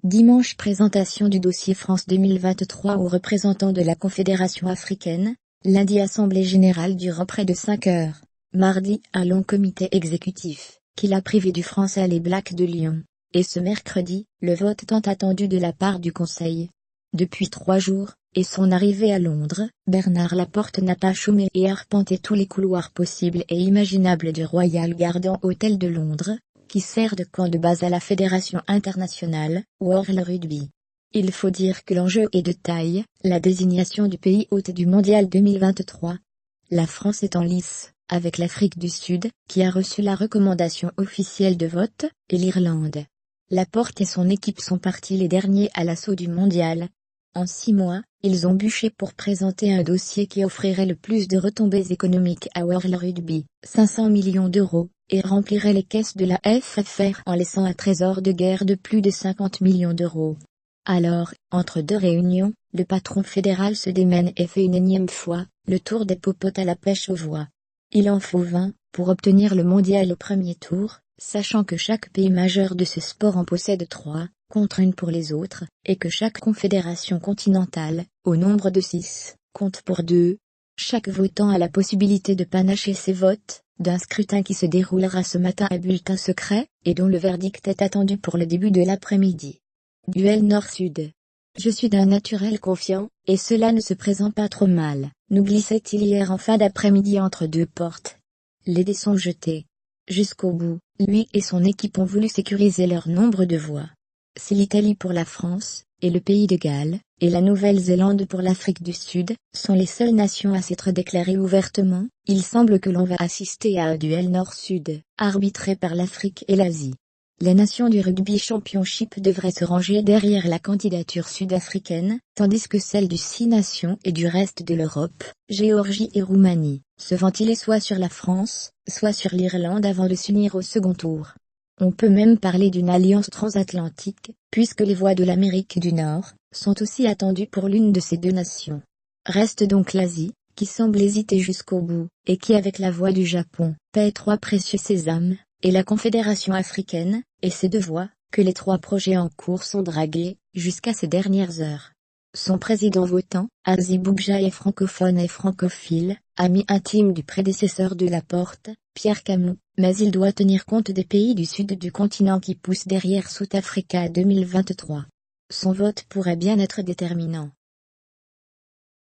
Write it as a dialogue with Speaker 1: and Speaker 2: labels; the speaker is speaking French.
Speaker 1: Dimanche, présentation du dossier France 2023 aux représentants de la Confédération africaine. Lundi, assemblée générale durant près de 5 heures. Mardi, un long comité exécutif, qui l'a privé du français les Blacks de Lyon. Et ce mercredi, le vote tant attendu de la part du Conseil. Depuis 3 jours, et son arrivée à Londres, Bernard Laporte n'a pas chômé et arpenté tous les couloirs possibles et imaginables du Royal Garden Hotel de Londres, qui sert de camp de base à la Fédération internationale, World Rugby. Il faut dire que l'enjeu est de taille, la désignation du pays hôte du Mondial 2023. La France est en lice, avec l'Afrique du Sud, qui a reçu la recommandation officielle de vote, et l'Irlande. Laporte et son équipe sont partis les derniers à l'assaut du Mondial. En 6 mois, ils ont bûché pour présenter un dossier qui offrirait le plus de retombées économiques à World Rugby, 500 millions d'euros, et remplirait les caisses de la FFR en laissant un trésor de guerre de plus de 50 millions d'euros. Alors, entre 2 réunions, le patron fédéral se démène et fait une énième fois le tour des popotes à la pêche aux voix. Il en faut 20 pour obtenir le mondial au premier tour, sachant que chaque pays majeur de ce sport en possède 3, contre 1 pour les autres, et que chaque confédération continentale, au nombre de 6, compte pour 2. Chaque votant a la possibilité de panacher ses votes, d'un scrutin qui se déroulera ce matin à bulletin secret, et dont le verdict est attendu pour le début de l'après-midi. Duel Nord-Sud. Je suis d'un naturel confiant, et cela ne se présente pas trop mal, nous glissait-il hier en fin d'après-midi entre 2 portes. Les dés sont jetés. Jusqu'au bout, lui et son équipe ont voulu sécuriser leur nombre de voix. Si l'Italie pour la France, et le pays de Galles, et la Nouvelle-Zélande pour l'Afrique du Sud, sont les seules nations à s'être déclarées ouvertement, il semble que l'on va assister à un duel Nord-Sud, arbitré par l'Afrique et l'Asie. Les nations du Rugby Championship devraient se ranger derrière la candidature sud-africaine, tandis que celles du 6 nations et du reste de l'Europe, Géorgie et Roumanie, se ventilaient soit sur la France, soit sur l'Irlande avant de s'unir au second tour. On peut même parler d'une alliance transatlantique, puisque les voix de l'Amérique du Nord sont aussi attendues pour l'une de ces 2 nations. Reste donc l'Asie, qui semble hésiter jusqu'au bout, et qui avec la voix du Japon, paie 3 précieux sésames, et la Confédération africaine, et ses 2 voix, que les 3 projets en cours sont dragués, jusqu'à ces dernières heures. Son président votant, Azy Boukja est francophone et francophile, ami intime du prédécesseur de Laporte, Pierre Camus, mais il doit tenir compte des pays du sud du continent qui poussent derrière South Africa 2023. Son vote pourrait bien être déterminant.